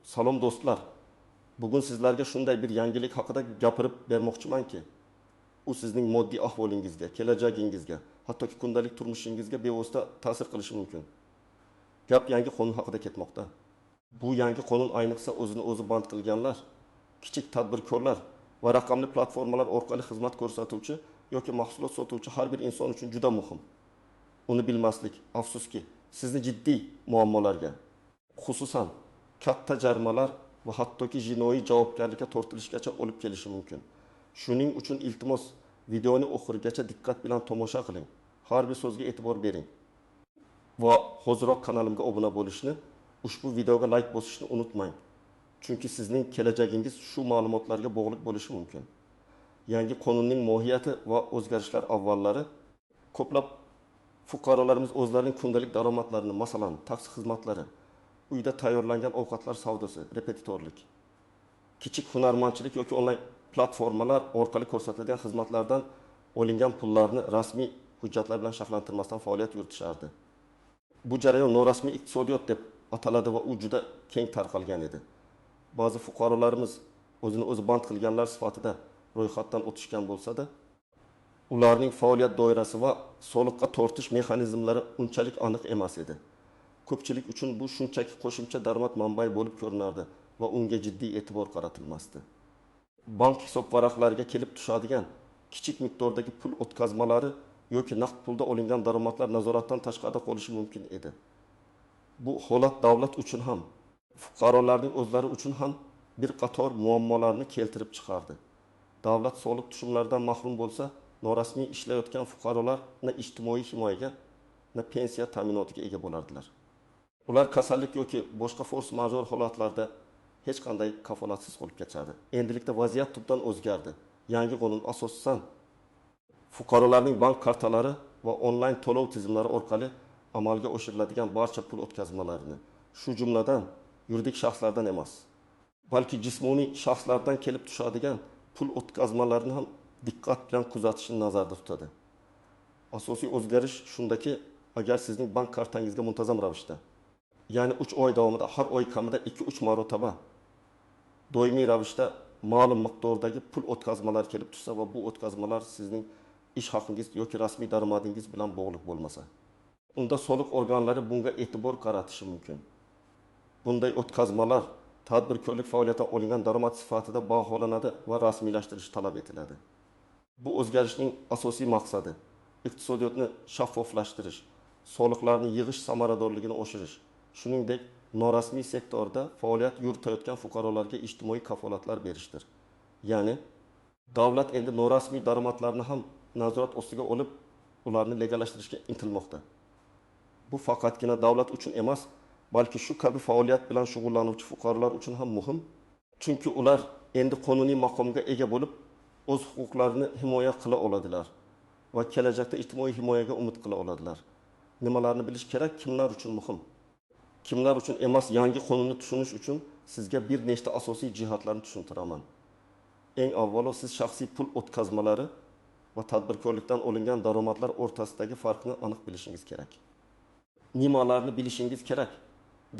Salom do'stlar. Bugun sizlarga shunday bir yangilik haqida gapirib bermoqchimanki, u sizning moddiy ahvolingizga, kelajagingizga, hattoki kundalik turmushingizga bevosita ta'sir qilishi mumkin. Gap yangi qonun haqida ketmoqda. Bu yangi qonun ayniqsa o'zini o'zi band qilganlar, kichik tadbirkorlar va raqamli platformalar orqali xizmat ko'rsatuvchi yoki mahsulot sotuvchi har bir inson uchun juda muhim. Uni bilmaslik, afsuski, sizni jiddiy muammolarga, xususan katta jarimalar va hattoki jinoiy javobgarlikka tortilishgacha olib kelishi mumkin. Shuning uchun iltimos videoni oxirigacha diqqat bilan tomosha qiling. Har bir so'zga e'tibor bering. Va hoziroq kanalimga obuna bo'lishni, ushbu videoga like bosishni unutmang. Chunki sizning kelajagingiz shu ma'lumotlarga bog'liq bo'lishi mumkin. Yangi qonunning mohiyati va o'zgarishlar avvallari ko'plab fuqarolarimiz o'zlarining kundalik daromadlarini, masalan, taksi xizmatlari, uyda tayyorlangan ovqatlar savdosi, repetitorlik, kichik hunarmandchilik yoki onlayn platformalar orqali ko'rsatiladigan xizmatlardan olingan pullarni rasmiy hujjatlar bilan sharhlantirmasdan faoliyat yuritishardi. Bu jarayon norasmiy iqtisodiyot deb ataladi va u juda keng tarqalgan edi. Ba'zi fuqarolarimiz o'zini o'zi band qilganlar sifatida ro'yxatdan o'tishgan bo'lsa-da, ularning faoliyat doirasi va soliqqa tortish mexanizmlari unchalik aniq emas edi. Ko'pchilik uchun bu shunchaki qo'shimcha daromad manbai bo'lib ko'rinardi va unga jiddiy e'tibor qaratilmasdi. Bank hisob varaqlariga kelib tushadigan kichik miqdordagi pul o'tkazmalari yoki naqd pulda olingan daromadlar nazoratdan tashqarida qolishi mumkin edi. Bu holat davlat uchun ham, fuqarolarning o'zlari uchun ham bir qator muammolarni keltirib chiqardi. Davlat soliq tushumlaridan mahrum bo'lsa, norasmiy ishlayotgan fuqarolar na ijtimoiy himoyaga, na pensiya ta'minotiga ega bo'lardilar. Ular kasallik yoki boshqa force major holatlarda hech qanday kafolatsiz qolib kechadi. Endilikda vaziyat tubdan o'zgardi. Yangi qonun asosan fuqarolarning bank kartalari va onlayn to'lov tizimlari orqali amalga oshiriladigan barcha pul o'tkazmalarini, shu jumladan yuridik shaxslardan emas, balki jismoniy shaxslardan kelib tushadigan pul o'tkazmalarini ham diqqat bilan kuzatishni nazarda tutadi. Asosiy o'zgarish shundaki, agar sizning bank kartangizga muntazam ravishda, ya'ni 3 oy davomida har oy kamida 2-3 marotaba doimiy ravishda ma'lum miqdordagi pul o'tkazmalar kelib tushsa va bu o'tkazmalar sizning ish haqingiz yoki rasmiy daromadingiz bilan bog'liq bo'lmasa, unda soliq organlari bunga e'tibor qaratishi mumkin. Bunday o'tkazmalar tadbirkorlik faoliyatidan olingan daromad sifatida baholanadi va rasmiylashtirish talab etiladi. Bu o'zgarishning asosiy maqsadi iqtisodiyotni shaffoflashtirish, soliqlarni yig'ish samaradorligini oshirish, shuningdek norasmiy sektorda faoliyat yuritayotgan fuqarolarga ijtimoiy kafolatlar berishdir. Ya'ni davlat endi norasmiy daromadlarni ham nazorat ostiga olib, ularni legallashtirishga intilmoqda. Bu faqatgina davlat uchun emas, balki shu kabi faoliyat bilan shug'ullanuvchi fuqarolar uchun ham muhim. Chunki ular endi qonuniy maqomga ega bo'lib, o'z huquqlarini himoya qila oladilar va kelajakda ijtimoiy himoyaga umid qila oladilar. Nimalarni bilish kerak, kimlar uchun muhim? Kimlar uchun emas, yangi qonunni tushunish uchun sizga bir nechta asosiy jihatlarni tushuntiraman. Eng avvalo siz shaxsiy pul o'tkazmalari va tadbirkorlikdan olingan daromadlar o'rtasidagi farqni aniq bilishingiz kerak. Nimalarni bilishingiz kerak?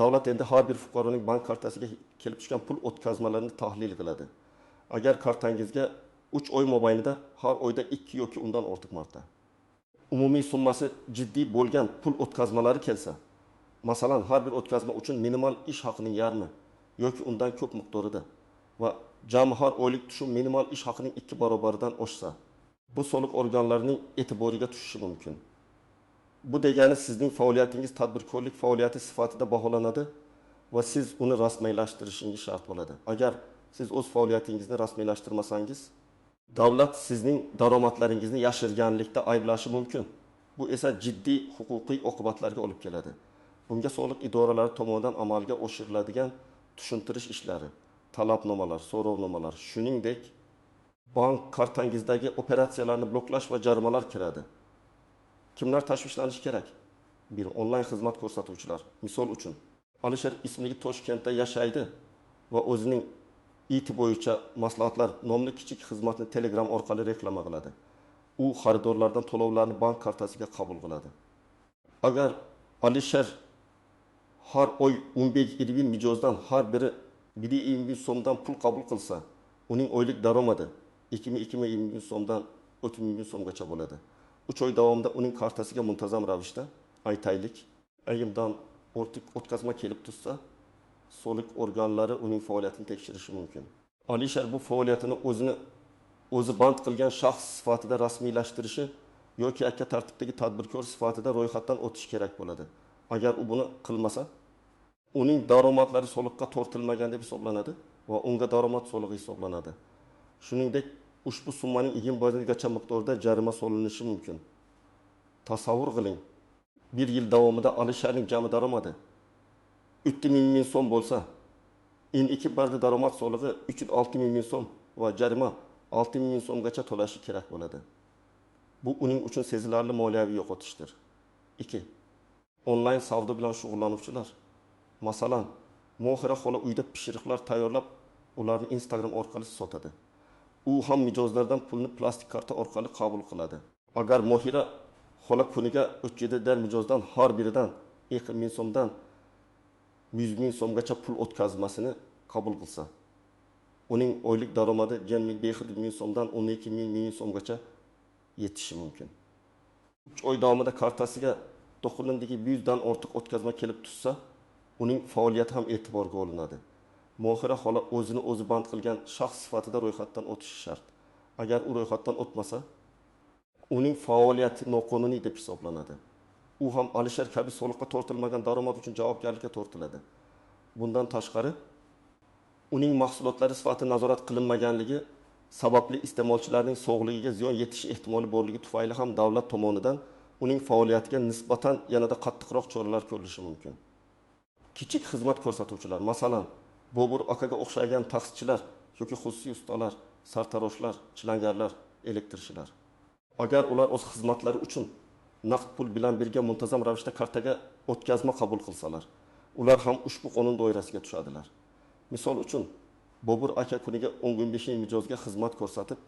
Davlat endi har bir fuqaroning bank kartasiga kelib tushgan pul o'tkazmalarini tahlil qiladi. Agar kartangizga 3 oy mobaynida har oyda 2 yoki undan ortiq marta umumiy summasi jiddiy bo'lgan pul o'tkazmalari kelsa, masalan, har bir o'tkazma uchun minimal ish haqining yarmi yoki undan ko'p miqdorida va jami har oylik tushum minimal ish haqining 2 barobaridan oshsa, bu soliq organlarining e'tiboriga tushishi mumkin. Bu degani sizning faoliyatingiz tadbirkorlik faoliyati sifatida baholanadi va siz uni rasmiylashtirishingiz shart bo'ladi. Agar siz o'z faoliyatingizni rasmiylashtirmasangiz, davlat sizning daromadlaringizni yashirganlikda ayblashi mumkin. Bu esa jiddiy huquqiy oqibatlarga olib keladi. Bunga soliq idoralari tomonidan amalga oshiriladigan tushuntirish ishlari, talabnomalar, so'rovnomalar, shuningdek bank kartangizdagi operatsiyalarni bloklash va jarimalar kiradi. Kimlar tashvishlanishi kerak? Bir onlayn xizmat ko'rsatuvchilar. Misol uchun, Alisher ismli Toshkentda yashaydi va o'zining IT bo'yicha maslahatlar nomli kichik xizmatni Telegram orqali reklama qiladi. U xaridorlardan to'lovlarni bank kartasiga qabul qiladi. Agar Alisher har oy 15-20 mijozdan har biri biri 20 bin so'mdan pul qabul qilsa, uning oylik daromadi 2020 bin so'mdan 30 bin so'mgacha bo'ladi. 3 oy davomida uning kartasiga muntazam ravishda aytaylik, ayimdan ortiq o'tkazma kelib tursa, soliq organlari uning faoliyatini tekshirishi mumkin. Alisher bu faoliyatini o'zi band qilgan shaxs sifatida rasmiylashtirishi yoki aka tartibdagi tadbirkor sifatida ro'yxatdan o'tishi kerak bo'ladi. Agar u buni qilmasa, uning daromadlari soliqqa tortilmagan deb hisoblanadi va unga daromad solig'i hisoblanadi. Shuningdek, ushbu summaning 20% gacha miqdorida jarima solinishi mumkin. Tasavvur qiling, bir yil davomida Alisherning jami daromadi 3 ming so'm bo'lsa, in 2% daromad solig'i 306 ming so'm va jarima 6 ming so'mgacha to'lashi kerak bo'ladi. Bu uning uchun sezilarli moliyaviy yo'qotishdir. 2. Onlayn savdo bilan shug'ullanuvchilar. Masalan, Mohira xola uyda pishiriqlar tayyorlab, ularni Instagram orqali sotadi. U ham mijozlardan pulni plastik karta orqali qabul qiladi. Agar Mohira xola kuniga 37 dar mijozdan har biridan 2 ming so'mdan 100 ming so'mgacha pul o'tkazmasini qabul qilsa, uning oylik daromadi 500 ming so'mdan 12 ming so'mgacha yetishi mumkin. 3 oy davomida kartasiga do'xtirlandagi 100 dan ortiq o'tkazma kelib tursa, uning faoliyati ham e'tiborga olinadi. Mohira xola o'zi band qilgan shaxs sifatida ro'yxatdan o'tishi shart. Agar u ro'yxatdan o'tmasa, uning faoliyati noqonuniy deb hisoblanadi. U ham Alisher kabi soliqqa tortilmagan daromad uchun javobgarlikka tortiladi. Bundan tashqari, uning mahsulotlari sifati nazorat qilinmaganligi sababli iste'molchilarning sog'lig'iga ziyon yetishi ehtimoli borligi tufayli ham davlat tomonidan uning faoliyatiga nisbatan yanada qattiqroq choralar ko'rilishi mumkin. Kichik xizmat ko'rsatuvchilar, masalan, Bobur akaga o'xshagan takschilar yoki xususiy ustalar, sartaroshlar, chilangarlar, elektrchilar. Agar ular o'z xizmatlari uchun naqd pul bilan birga muntazam ravishda kartaga o'tkazma qabul qilsalar, ular ham ushbu qonun doirasiga tushadilar. Misol uchun, Bobur aka kuniga 15 ming mijozga xizmat ko'rsatib,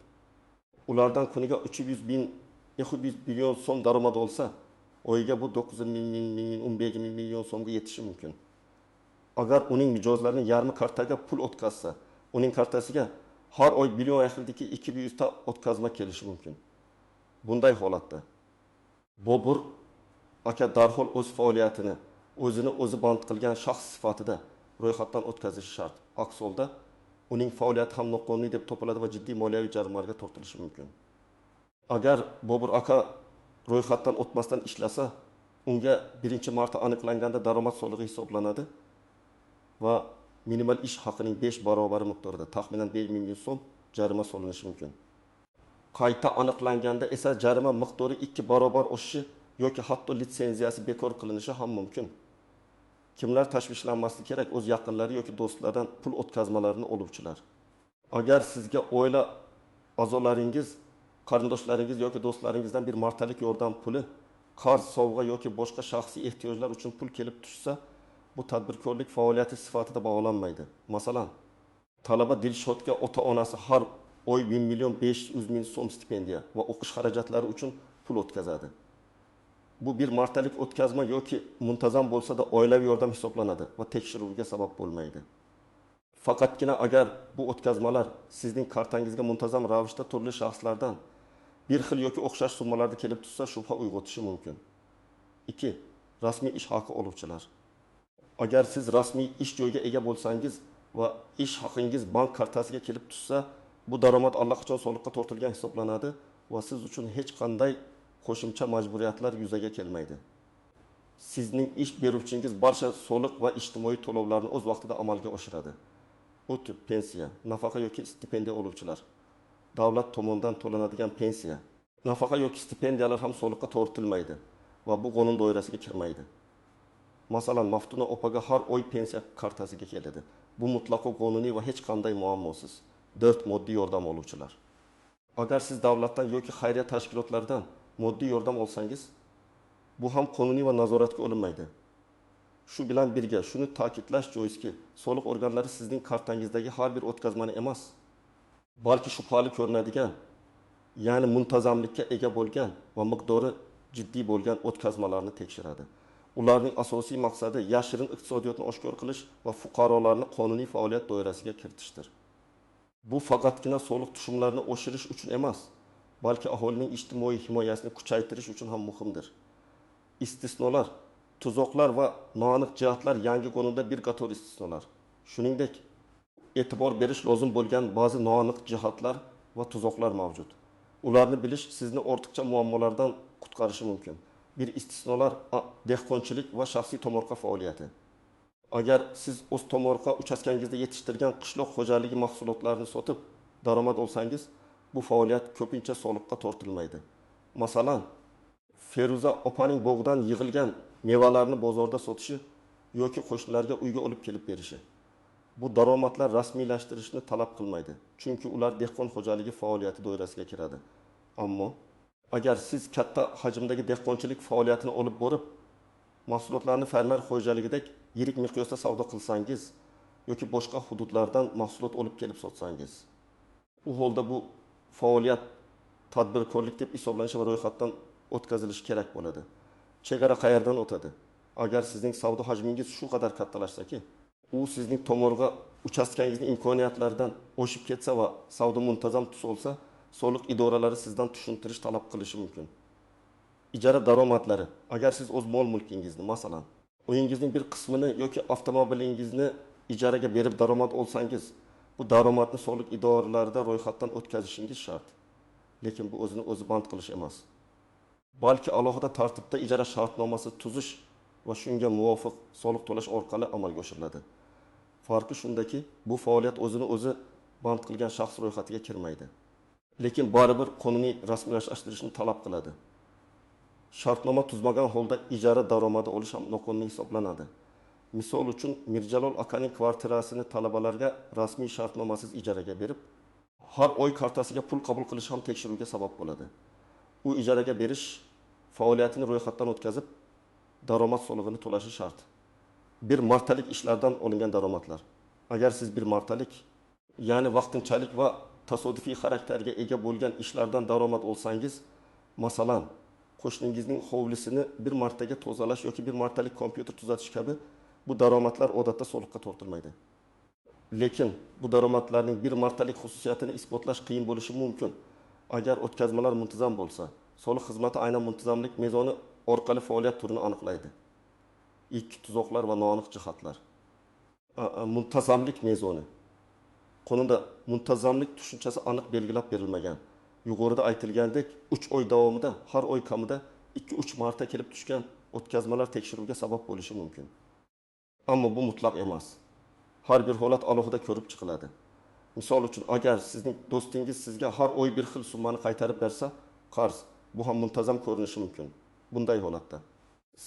ulardan kuniga 300 million so'm daromad olsa, oyiga bu 9 ming 15 million so'mga yetishi mumkin. Agar uning mijozlarining yarmi kartaga pul o'tkazsa, uning kartasiga har oy million yaxildagi 200 ta o'tkazma kelishi mumkin. Bunday holatda Bobur aka darhol o'z faoliyatini o'zi band qilgan shaxs sifatida ro'yxatdan o'tkazishi shart. Aks holda uning faoliyati ham noqonuniy deb topiladi va jiddiy moliyaviy jarimalarga tortilishi mumkin. Agar Bobur aka ro'yxatdan o'tmasdan ishlasa, unga birinchi marta aniqlanganda daromad solig'i hisoblanadi va minimal ish haqining 5 barobar miqdorida, taxminan 5 ming so'm jarima solinishi mumkin. Qayta aniqlanganda esa jarima miqdori 2 barobar oshishi yoki hatto litsenziyasi bekor qilinishi ham mumkin. Kimlar tashvishlanmasligi kerak? O'z yaqinlari yoki do'stlardan pul o'tkazmalarini oluvchilar. Agar sizga oila a'zolaringiz, qarindoshlaringiz yoki do'stlaringizdan bir martalik yordam puli, qarz, sovg'a yoki boshqa shaxsiy ehtiyojlar uchun pul kelib tushsa, bu tadbirkorlik faoliyati sifatida baholanmaydi. Masalan, talaba Dilshodga ota-onasi har oy 1 million 500 ming so'm stipendiya va o'qish xarajatlari uchun pul o'tkazadi. Bu bir martalik o'tkazma yoki muntazam bo'lsa-da oilaviy yordam hisoblanadi va tekshiruvga sabab bo'lmaydi. Faqatgina agar bu o'tkazmalar sizning kartangizga muntazam ravishda turli shaxslardan bir xil yoki o'xshash summalarda kelib tursa, shubha uyg'otishi mumkin. 2. Rasmiy ish haqi oluvchilar. Agar siz rasmiy ish joyiga ega bo'lsangiz va ish haqingiz bank kartasiga kelib tursa, bu daromad allaqachon soliqqa tortilgan hisoblanadi va siz uchun hech qanday qo'shimcha majburiyatlar yuzaga kelmaydi. Sizning ish beruvchingiz barcha soliq va ijtimoiy to'lovlarni o'z vaqtida amalga oshiradi. Bu tip pensiya, nafaqa yoki stipendiya oluvchilar, davlat tomonidan to'lanadigan pensiya, nafaqa yoki stipendiyalar ham soliqqa tortilmaydi va bu qonun doirasiga kirmaydi. Masalan, Maftuna opaga har oy pensiya kartasiga keladi. Bu mutlaqo qonuniy va hech qanday muammosiz. 4. Moddiy yordam oluvchilar. Agar siz davlatdan yoki xayriya tashkilotlaridan moddiy yordam olsangiz, bu ham qonuniy va nazoratga olinmaydi. Shu bilan birga shuni ta'kidlash joizki, soliq organlari sizning kartangizdagi har bir o'tkazmani emas, balki shubhali ko'rinadigan, ya'ni muntazamlikka ega bo'lgan va miqdori jiddiy bo'lgan o'tkazmalarni tekshiradi. Ularning asosiy maqsadi yashirin iqtisodiyotni oshkor qilish va fuqarolarni qonuniy faoliyat doirasiga kiritishdir. Bu faqatgina soliq tushumlarini oshirish uchun emas, balki aholining ijtimoiy himoyasini kuchaytirish uchun ham muhimdir. Istisnolar, tuzoqlar va noaniq jihatlar yangi qonunda bir qator istisnolar. Shuningdek, e'tibor berish lozim bo'lgan ba'zi noaniq jihatlar va tuzoqlar mavjud. Ularni bilish sizni ortiqcha muammolardan qutqarishi mumkin. Bir istisnolar dehqonchilik va shaxsiy tomorqa faoliyati. Agar siz o'z tomorqa uchastkangizda yetishtirgan qishloq xo'jaligi mahsulotlarini sotib daromad olsangiz, bu faoliyat ko'pincha soliqqa tortilmaydi. Masalan, Feruza opaning bog'dan yig'ilgan mevalarni bozorda sotishi yoki qo'shnilarga uyga olib kelib berishi. Bu daromadlar rasmiylashtirishni talab qilmaydi, chunki ular dehqon xo'jaligi faoliyati doirasiga kiradi. Ammo agar siz katta hajmdagi dehqonchilik faoliyatini olib borib, mahsulotlarni fermer xo'jaligidek yirik miqyosda savdo qilsangiz yoki boshqa hududlardan mahsulot olib kelib sotsangiz, u holda bu faoliyat tadbirkorlik deb hisoblanishi va ro'yxatdan o'tkazilishi kerak bo'ladi. Chegara qayerdan o'tadi? Agar sizning savdo hajmingiz shu qadar kattalashsa-ki, u sizning tomorqa uchastkangizning imkoniyatlaridan oshib ketsa va savdo muntazam tus olsa, soliq idoralari sizdan tushuntirish talab qilishi mumkin. Ijara daromadlari. Agar siz o'z mol-mulkingizni, masalan, uyingizning bir qismini yoki avtomobilingizni ijaraga berib daromad olsangiz, bu daromadni soliq idoralarida ro'yxatdan o'tkazishingiz shart. Lekin bu o'zini o'zi band qilish emas. Balki alohida tartibda ijara shartnomasi tuzish va shunga muvofiq soliq to'lash orqali amalga oshiriladi. Farqi shundaki, bu faoliyat o'zini o'zi band qilgan shaxs ro'yxatiga kirmaydi. Lekin baribir qonuniy rasmiylashtirishni talab qiladi. Shartnoma tuzmagan holda ijara daromadi olish ham noqonuniy hisoblanadi. Misol uchun, Mirjalol akaning kvartirasini talabalarga rasmiy shartnomasiz ijaraga berib, har oy kartasiga pul qabul qilish ham tekshiruvga sabab bo'ladi. U ijaraga berish faoliyatini ro'yxatdan o'tkazib, daromad solig'ini to'lashi shart. Bir martalik ishlardan olingan daromadlar. Agar siz bir martalik, ya'ni vaqtinchalik va tasodifiy xarakterga ega bo'lgan ishlardan daromad olsangiz, masalan, qo'shningizning hovlisini bir martaga tozalash yoki bir martalik kompyuter tuzatish kabi, bu daromadlar odatda soliqqa tortilmaydi. Lekin bu daromadlarning bir martalik xususiyatini isbotlash qiyin bo'lishi mumkin. Agar o'tkazmalar muntazam bo'lsa, soliq xizmati aynan muntazamlik mezoni orqali faoliyat turini aniqlaydi. Ikki tuzoqlar va noaniq jihatlar. Muntazamlik mezoni. Qonunda muntazamlik tushunchasi aniq belgilab berilmagan. Yuqorida aytilgandek, 3 oy davomida har oy kamida 2-3 marta kelib tushgan o'tkazmalar tekshiruvga sabab bo'lishi mumkin. Ammo bu mutlaq emas. Har bir holat alohida ko'rib chiqiladi. Misol uchun, agar sizning do'stingiz sizga har oy bir xil summani qaytarib bersa, qarz, bu ham muntazam ko'rinishi mumkin. Bunday holatda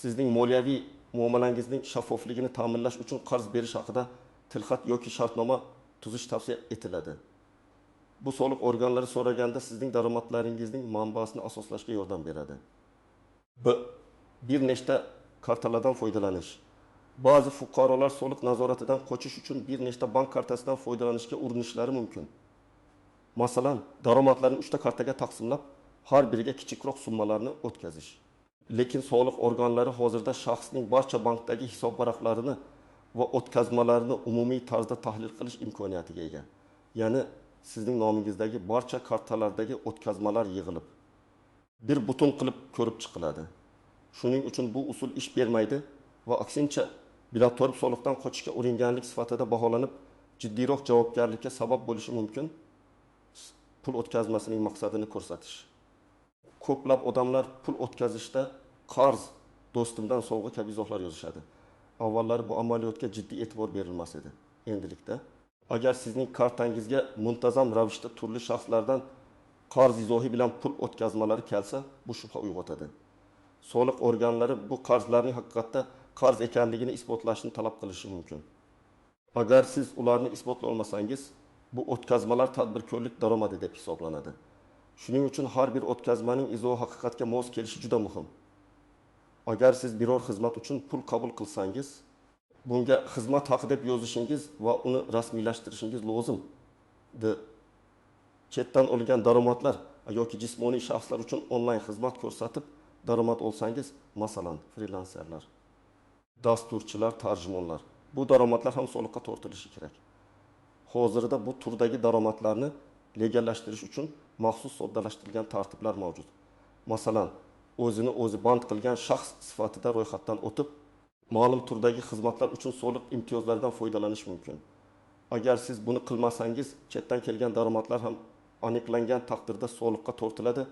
sizning moliyaviy muomalangizning shaffofligini ta'minlash uchun qarz berish haqida tilxat yoki shartnoma tuzish tavsiya etiladi. Bu soliq organlari so'raganda sizning daromadlaringizning manbasini asoslashga yordam beradi. Bir nechta kartalardan foydalanish. Ba'zi fuqarolar soliq nazoratidan qochish uchun bir nechta bank kartasidan foydalanishga urinishlari mumkin. Masalan, daromadlarni 3 ta kartaga taqsimlab, har biriga kichikroq summalarni o'tkazish. Lekin soliq organlari hozirda shaxsning barcha bankdagi hisob varaqlarini va o'tkazmalarini umumiy tarzda tahlil qilish imkoniyatiga ega. Ya'ni sizning nomingizdagi barcha kartalardagi o'tkazmalar yig'ilib bir butun qilib ko'rib chiqiladi. Shuning uchun bu usul ish bermaydi va aksincha bilatorib soliqdan qochishga uringanlik sifatida baholanib, jiddiyroq javobgarlikka sabab bo'lishi mumkin. Pul o'tkazmasining maqsadini ko'rsatish. Ko'plab odamlar pul o'tkazishda qarz, do'stimdan sovg'a kabi izohlar yozishadi. Avvallari bu amaliyotga jiddiy e'tibor berilmas edi. Endilikda agar sizning kartangizga muntazam ravishda turli shaxslardan qarz izohi bilan pul o'tkazmalari kelsa, bu shubha uyg'otadi. Soliq organlari bu qarzlarning haqiqatda qarz ekanligini isbotlashni talab qilishi mumkin. Agar siz ularni isbotlay olmasangiz, bu o'tkazmalar tadbirkorlik daromadi deb hisoblanadi. Shuning uchun har bir o'tkazmaning izohi haqiqatga mos kelishi juda muhim. Agar siz biror xizmat uchun pul qabul qilsangiz, bunga xizmat haqi deb yozishingiz va uni rasmiylashtirishingiz lozim. Chetdan olingan daromadlar yoki jismoniy shaxslar uchun onlayn xizmat ko'rsatib daromad olsangiz, masalan, frilanserlar, dasturchilar, tarjimonlar. Bu daromadlar ham soliqqa tortilishi kerak. Hozirda bu turdagi daromadlarni legallashtirish uchun maxsus soddalashtirilgan tartiblar mavjud. Masalan, o'zini o'zi band qilgan shaxs sifatida ro'yxatdan o'tib, ma'lum turdagi xizmatlar uchun soliq imtiyozlaridan foydalanish mumkin. Agar siz buni qilmasangiz, chetdan kelgan daromadlar ham aniqlangan taqdirda soliqqa tortiladi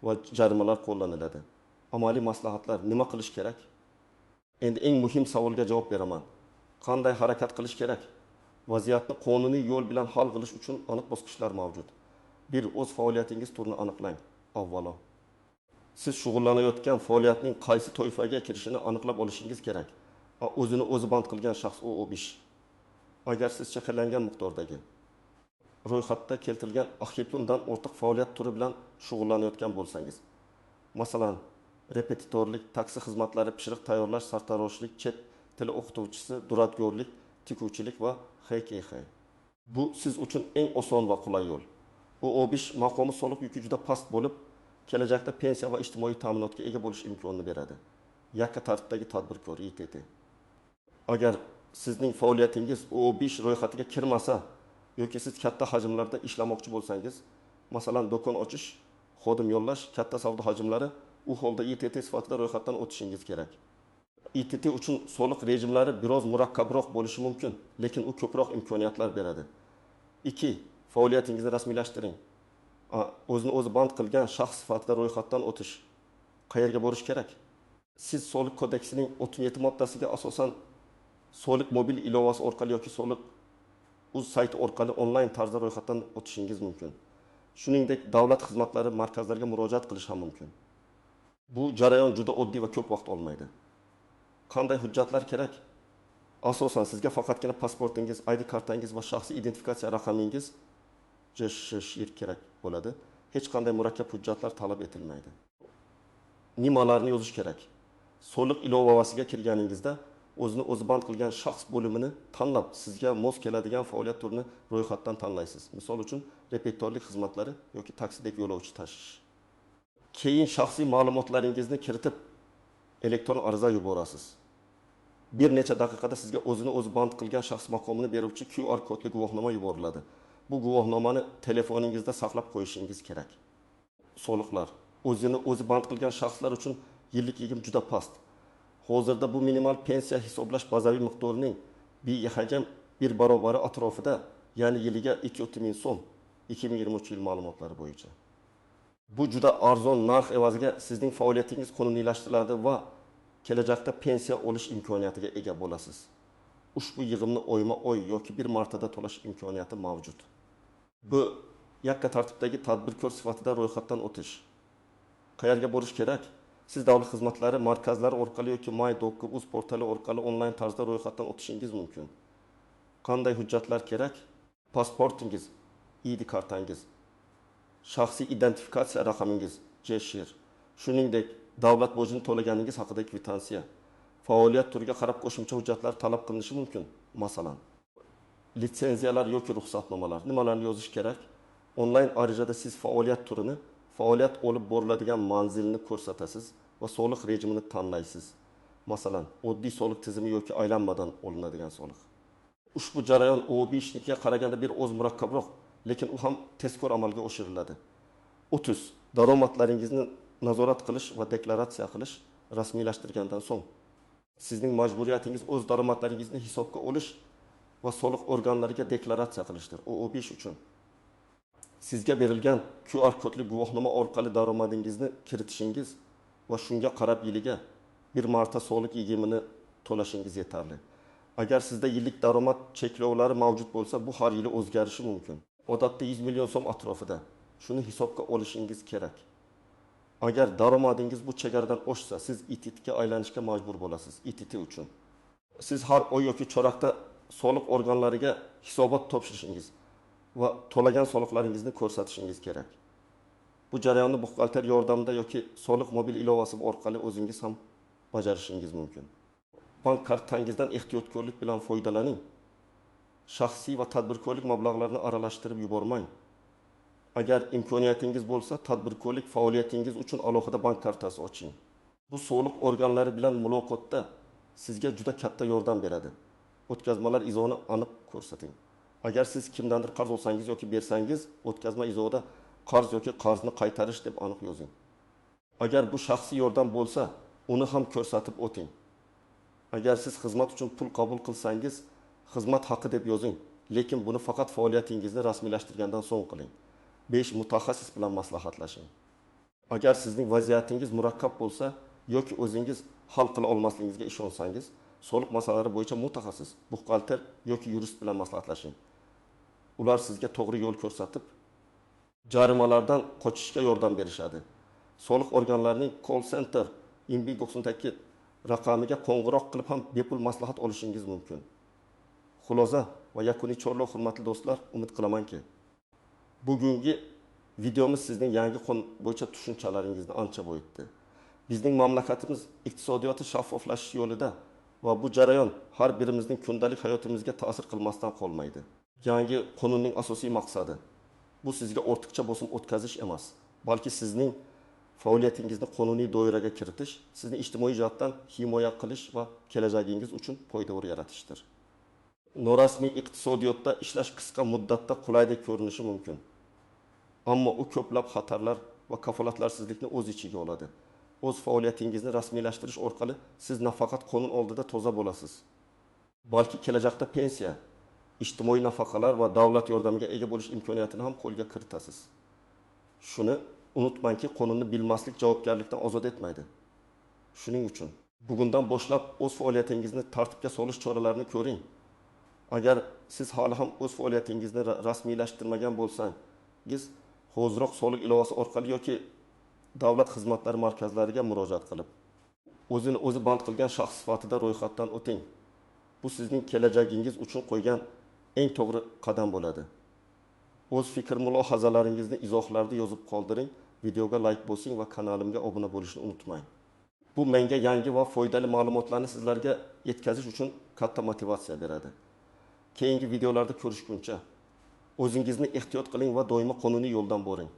va jarimalar qo'llaniladi. Amaliy maslahatlar nima qilish kerak? Endi eng muhim savolga javob beraman. Qanday harakat qilish kerak? Vaziyatni qonuniy yo'l bilan hal qilish uchun aniq bosqichlar mavjud. 1. O'z faoliyatingiz turini aniqlang. Avvalo, siz shug'ullanayotgan faoliyatning qaysi toifaga kirishini aniqlab olishingiz kerak. O'zini o'zi band qilgan shaxs O5. Agar siz cheklangan miqdordagi ro'yxatda keltirilgan ahilundan ortiq faoliyat turi bilan shug'ullanayotgan bo'lsangiz, masalan, repetitorlik, taksi xizmatlari, pishiriq tayyorlash, sartaroshlik, chet tili o'qituvchisi, duradgorlik, tikuvchilik va HKH. Bu siz uchun eng oson va qulay yo'l. Bu O5 maqomi soliq yuki juda past bo'lib, kelajakda pensiya va ijtimoiy ta'minotga ega bo'lish imkonini beradi. Yakka tartibdagi tadbirkor ITT. Agar sizning faoliyatingiz O5 ro'yxatiga kirmasa yoki siz katta hajmlarda ishlamoqchi bo'lsangiz, masalan, do'kon ochish, xodim yollash, katta savdo hajmlari, u holda ITT sifatida ro'yxatdan o'tishingiz kerak. ITT uchun soliq rejimlari biroz murakkabroq bo'lishi mumkin, lekin u ko'proq imkoniyatlar beradi. 2. Faoliyatingizni rasmiylashtiring. O'zini o'zi band qilgan shaxs sifatida ro'yxatdan o'tish. Qayerga borish kerak? Siz soliq kodeksining 37 moddasiga asosan soliq mobil ilovasi orqali yoki soliq uz sayti orqali onlayn tarzda ro'yxatdan o'tishingiz mumkin. Shuningdek, davlat xizmatlari markazlariga murojaat qilish ham mumkin. Bu jarayon juda oddiy va ko'p vaqt olmaydi. Qanday hujjatlar kerak? Asosan sizga faqatgina pasportingiz, ID kartangiz va shaxsiy identifikatsiya raqamingiz JSHIR kerak bo'ladi. Hech qanday murakkab hujjatlar talab etilmaydi. Nimalarni yozish kerak? Soliq ilovasiga kirganingizda o'zini o'zi band qilgan shaxs bo'limini tanlab, sizga mos keladigan faoliyat turini ro'yxatdan tanlaysiz. Misol uchun, repetitorlik xizmatlari yoki taksidek yo'lovchi tashish. Keyin shaxsiy ma'lumotlaringizni kiritib, elektron ariza yuborasiz. Bir necha daqiqada sizga o'zini o'zi band qilgan shaxs maqomini beruvchi QR kodli guvohnoma yuboriladi. Bu guvohnomani telefoningizda saqlab qo'yishingiz kerak. Soliqlar. O'zini o'zi band qilgan shaxslar uchun yillik yig'im juda past. Hozirda bu minimal pensiya hisoblash bazaviy miqdorining hajm 1 barobari atrofida, ya'ni yiliga 2-3 ming so'm, 2023 yil ma'lumotlari bo'yicha. Bu juda arzon narx evaziga sizning faoliyatingiz qonuniylashtiriladi va kelajakda pensiya olish imkoniyatiga ega bo'lasiz. Ushbu yig'imni oyma-oy yoki bir martada to'lash imkoniyati mavjud. Bu yakka tartibdagi tadbirkor sifatida ro'yxatdan o'tish. Qayerga borish kerak? Siz davlat xizmatlari markazlari orqali yoki My.uz portali orqali onlayn tarzda ro'yxatdan o'tishingiz mumkin. Qanday hujjatlar kerak? Pasportingiz, ID kartangiz, shaxsiy identifikatsiya raqamingiz, JSHIR. Shuningdek, davlat bojini to'laganingiz haqida kvitansiya. Faoliyat turiga qarab qo'shimcha hujjatlar talab qilinishi mumkin. Masalan, litsenziyalar yoki ruxsatnomalar. Nimalarni yozish kerak? Onlayn arizada siz faoliyat turini, faoliyat olib boriladigan manzilni ko'rsatasiz va soliq rejimini tanlaysiz. Masalan, oddiy soliq tizimi yoki aylanmadan olinadigan soliq. Ushbu jarayon O5nikiga qaraganda bir oz murakkabroq, lekin u ham tezkor amalga oshiriladi. 30. Daromadlaringizni nazorat qilish va deklaratsiya qilish rasmiylashtirgandan so'ng sizning majburiyatingiz o'z daromadlaringizni hisobga olish va soliq organlariga deklaratsiya qilishdir. O5 uchun sizga berilgan QR kodli guvohnoma orqali daromadingizni kiritishingiz va shunga qarab yiliga bir marta soliq yig'imini to'lashingiz yetarli. Agar sizda yillik daromad cheklovlari mavjud bo'lsa, bu har yili o'zgarishi mumkin. Odatda 100 million so'm atrofida. Shuni hisobga olishingiz kerak. Agar daromadingiz bu chegaradan oshsa, siz ITTga aylanishga majbur bo'lasiz. ITT uchun siz har oy yoki chorakda soliq organlariga hisobot topshirishingiz va to'lagan soliqlaringizni ko'rsatishingiz kerak. Bu jarayonni buxgalter yordamida yoki soliq mobil ilovasi orqali o'zingiz ham bajarishingiz mumkin. Bank kartangizdan ehtiyotkorlik bilan foydalaning. Shaxsiy va tadbirkorlik mablag'larini aralashtirib yubormang. Agar imkoniyatingiz bo'lsa, tadbirkorlik faoliyatingiz uchun alohida bank kartasi oching. Bu soliq organlari bilan muloqotda sizga juda katta yordam beradi. O'tkazmalar izoni aniq ko'rsating. Agar siz kimdandir qarz olsangiz yoki bersangiz, o'tkazma izovida qarz yoki qarzni qaytarish deb aniq yozing. Agar bu shaxsiy yordam bo'lsa, uni ham ko'rsatib o'ting. Agar siz xizmat uchun pul qabul qilsangiz, xizmat haqi deb yozing, lekin buni faqat faoliyatingizni rasmiylashtirgandan so'ng qiling. 5. Mutaxassis bilan maslahatlashing. Agar sizning vaziyatingiz murakkab bo'lsa yoki o'zingiz hal qila olmasligingizga ishonsangiz, soliq masalalari bo'yicha mutaxassis, buxgalter yoki yurist bilan maslahatlashing. Ular sizga to'g'ri yo'l ko'rsatib, jarimalardan qochishga yordam berishadi. Soliq organlarining call center 192 raqamiga qo'ng'iroq qilib ham bepul maslahat olishingiz mumkin. Xulosa va yakuniy chorlov, hurmatli do'stlar, umid qilamanki, bugungi videomiz sizning yangi qonun bo'yicha tushunchalaringizni ancha boyitdi. Bizning mamlakatimiz iqtisodiyoti shaffoflashish yo'lida va bu jarayon har birimizning kundalik hayotimizga ta'sir qilmasdan qolmaydi. Yangi qonunning asosiy maqsadi bu sizga ortiqcha bosim o'tkazish emas, balki sizning faoliyatingizni qonuniy doiraga kiritish, sizni ijtimoiy jihatdan himoya qilish va kelajagingiz uchun foydavor yaratishdir. Norasmiy iqtisodiyotda ishlash qisqa muddatda qulaylik ko'rinishi mumkin. Ammo u ko'plab xatarlar va kafolatlarsizlikni o'z ichiga oladi. O'z faoliyatingizni rasmiylashtirish orqali siz nafaqat qonun oldida toza bo'lasiz, balki kelajakda pensiya, ijtimoiy nafaqalar va davlat yordamiga ega bo'lish imkoniyatini ham qo'lga kiritasiz. Shuni unutmangki, qonunni bilmaslik javobgarlikdan ozod etmaydi. Shuning uchun bugundan boshlab o'z faoliyatingizni tartibga solish choralarini ko'ring. Agar siz hali ham o'z faoliyatingizni rasmiylashtirmagan bo'lsangiz, hoziroq soliq ilovasi orqali yoki davlat xizmatlari markazlariga murojaat qilib, o'zini o'zi band qilgan shaxs sifatida ro'yxatdan o'ting. Bu sizning kelajagingiz uchun qo'ygan eng to'g'ri qadam bo'ladi. O'z fikr mulohazalaringizni izohlarda yozib qoldiring, videoga like bosing va kanalimga obuna bo'lishni unutmang. Bu menga yangi va foydali ma'lumotlarni sizlarga yetkazish uchun katta motivatsiya beradi. Keyingi videolarda ko'rishguncha o'zingizni ehtiyot qiling va doimo qonuniy yo'ldan boring.